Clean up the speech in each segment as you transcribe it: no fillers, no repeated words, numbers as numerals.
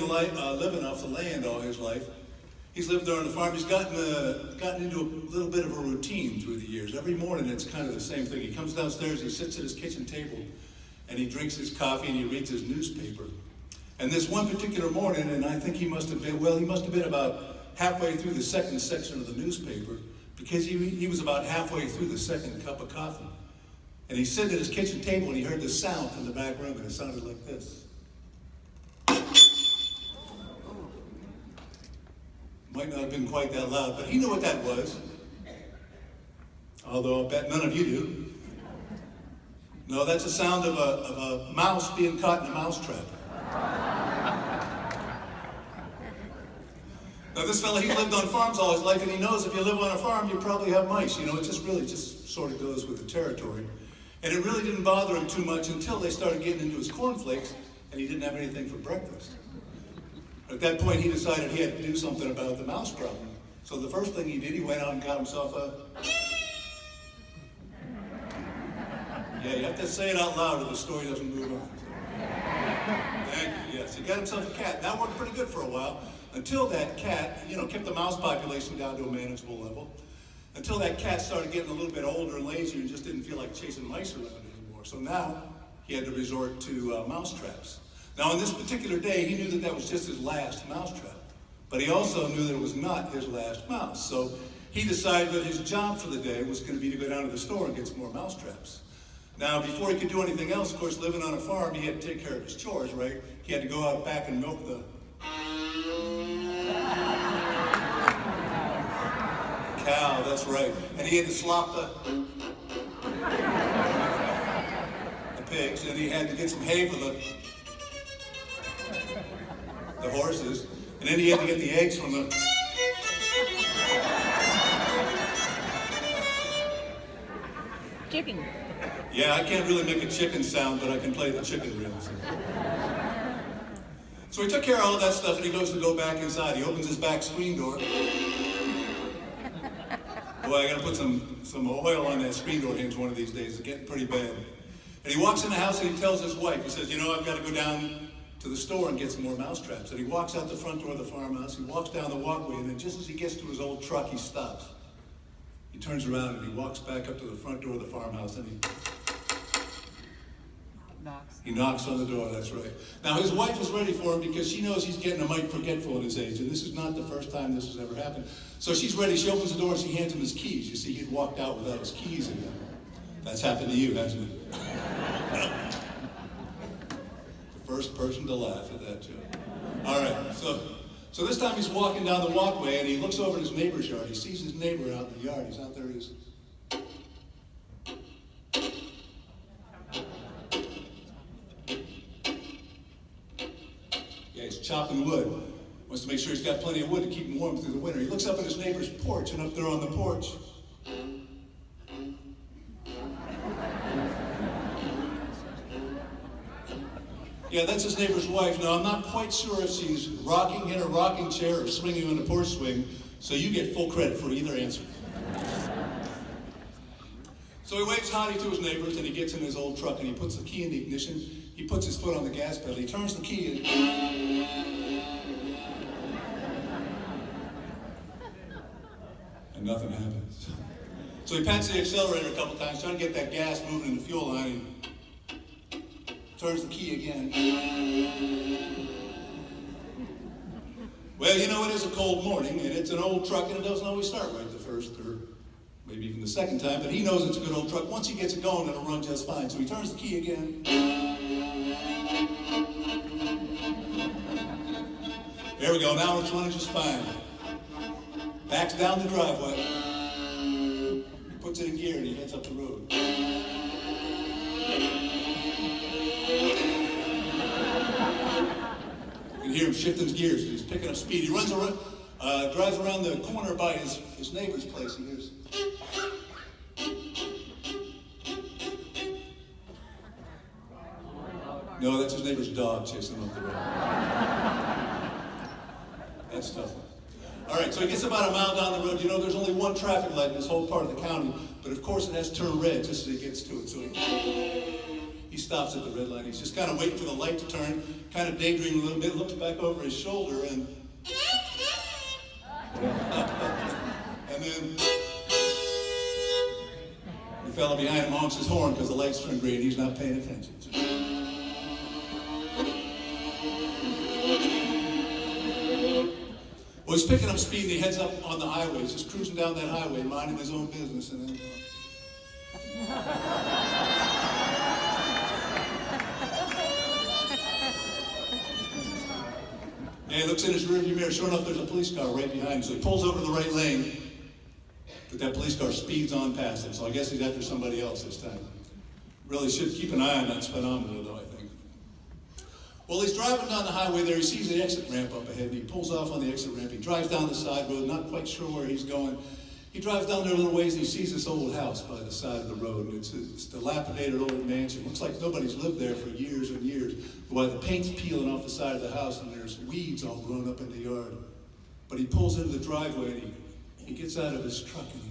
living off the land all his life. He's lived there on the farm. He's gotten into a little bit of a routine through the years. Every morning it's kind of the same thing. He comes downstairs, he sits at his kitchen table, and he drinks his coffee and he reads his newspaper. And this one particular morning, and I think he must have been about halfway through the second section of the newspaper, because he was about halfway through the second cup of coffee. And he's sitting at his kitchen table and he heard this sound from the back room, and it sounded like this. Might not have been quite that loud, but he knew what that was. Although I bet none of you do. No, that's the sound of a mouse being caught in a mousetrap. Now this fella, he lived on farms all his life, and he knows if you live on a farm, you probably have mice. You know, it just sort of goes with the territory. And it really didn't bother him too much until they started getting into his cornflakes, and he didn't have anything for breakfast. At that point, he decided he had to do something about the mouse problem. So the first thing he did, he went out and got himself a... Yeah, you have to say it out loud or the story doesn't move on. Thank you, yes. He got himself a cat. That worked pretty good for a while, until that cat, kept the mouse population down to a manageable level, until that cat started getting a little bit older and lazier and just didn't feel like chasing mice around anymore. So now, he had to resort to mouse traps. Now, on this particular day, he knew that was just his last mousetrap, but he also knew that it was not his last mouse. So he decided that his job for the day was going to be to go down to the store and get some more mousetraps. Now, before he could do anything else, of course, living on a farm, he had to take care of his chores, right? He had to go out back and milk the cow, that's right. And he had to slop the pigs, and he had to get some hay for the horses, and then he had to get the eggs from the... Chicken. Yeah, I can't really make a chicken sound, but I can play the chicken reel. So he took care of all of that stuff, and he goes to go back inside. He opens his back screen door. Boy, I gotta put some oil on that screen door hinge one of these days. It's getting pretty bad. And he walks in the house and he tells his wife, he says, I've got to go down to the store and get some more mousetraps. And he walks out the front door of the farmhouse, he walks down the walkway, and then just as he gets to his old truck, he stops. He turns around and he walks back up to the front door of the farmhouse, and he knocks on the door, that's right. Now his wife is ready for him because she knows he's getting a mite forgetful at his age, and this is not the first time this has ever happened. So she's ready, she opens the door and she hands him his keys. You see, he'd walked out without his keys again. That's happened to you, hasn't it? The first person to laugh at that joke. All right, so this time he's walking down the walkway and he looks over at his neighbor's yard. He sees his neighbor out in the yard. He's out there, he's... Yeah, he's chopping wood. Wants to make sure he's got plenty of wood to keep him warm through the winter. He looks up at his neighbor's porch, and up there on the porch, yeah, that's his neighbor's wife. Now, I'm not quite sure if she's rocking in a rocking chair or swinging on a porch swing, so you get full credit for either answer. So he waves howdy to his neighbors, and he gets in his old truck, and he puts the key in the ignition. He puts his foot on the gas pedal. He turns the key, and nothing happens. So he pats the accelerator a couple times, trying to get that gas moving in the fuel line. Turns the key again. Well, it is a cold morning, and it's an old truck, and it doesn't always start right the first or maybe even the second time, but he knows it's a good old truck. Once he gets it going, it'll run just fine. So he turns the key again. There we go, now it's running just fine. Backs down the driveway. He puts it in gear and he heads up the road. You can hear him shifting his gears. He's picking up speed. He runs around, drives around the corner by his neighbor's place. He hears. No, that's his neighbor's dog chasing him up the road. That's tough. All right, so he gets about a mile down the road. There's only one traffic light in this whole part of the county, but of course it has to turn red just as he gets to it. So he He stops at the red light. He's just kind of waiting for the light to turn, kind of daydreaming a little bit, looks back over his shoulder, and and then the fellow behind him honks his horn because the lights turn green and he's not paying attention. Well, he's picking up speed and he heads up on the highway. He's just cruising down that highway, minding his own business, and then and he looks in his rearview mirror. Sure enough, there's a police car right behind him. So he pulls over to the right lane, but that police car speeds on past him. So I guess he's after somebody else this time. Really should keep an eye on that speedometer, though, I think. Well, he's driving down the highway there. He sees the exit ramp up ahead, and he pulls off on the exit ramp. He drives down the side road, not quite sure where he's going. He drives down there a little ways, and he sees this old house by the side of the road. And it's a dilapidated old mansion. Looks like nobody's lived there for years and years. While the paint's peeling off the side of the house, and there's weeds all grown up in the yard. But he pulls into the driveway, and he gets out of his truck, and he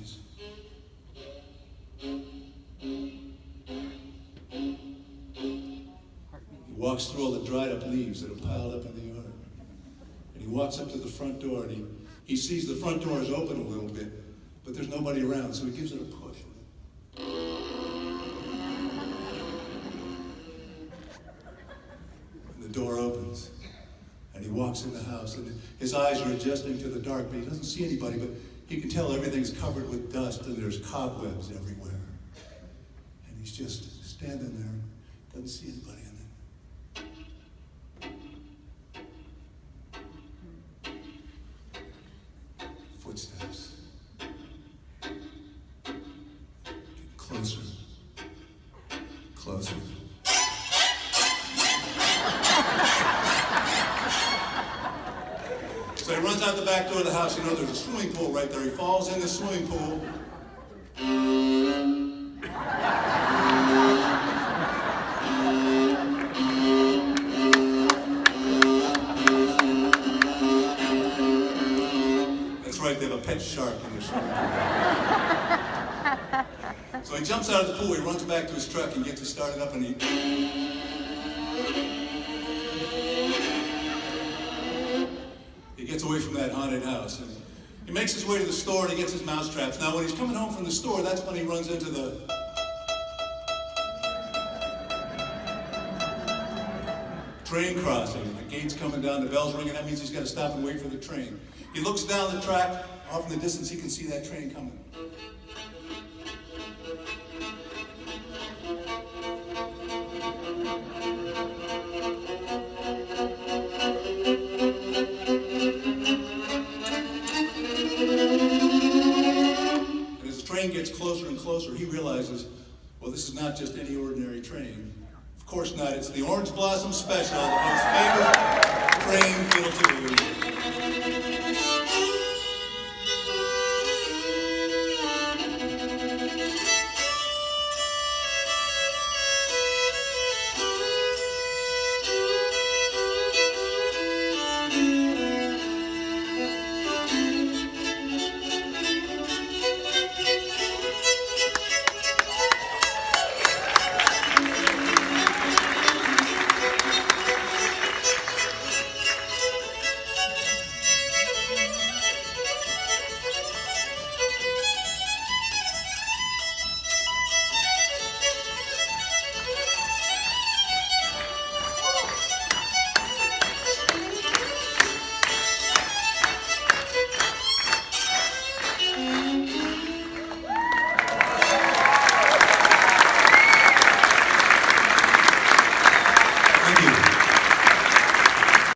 walks through all the dried up leaves that are piled up in the yard. And he walks up to the front door, and he sees the front door is open a little bit, but there's nobody around, so he gives it a push. And the door opens, and he walks in the house, and his eyes are adjusting to the dark, but he doesn't see anybody, but he can tell everything's covered with dust, and there's cobwebs everywhere. And he's just standing there, doesn't see anybody, and then footsteps. Closer. Closer. So he runs out the back door of the house. You know, there's a swimming pool right there. He falls in the swimming pool. That's right, they have a pet shark in the swimming pool. So he jumps out of the pool, he runs back to his truck and gets it started up, and he gets away from that haunted house. And he makes his way to the store and he gets his mousetraps. Now when he's coming home from the store, that's when he runs into the train crossing. And the gate's coming down, the bell's ringing, that means he's got to stop and wait for the train. He looks down the track, off in the distance he can see that train coming. Gets closer and closer, he realizes, well, this is not just any ordinary train. Of course not. It's the Orange Blossom Special, the most favorite train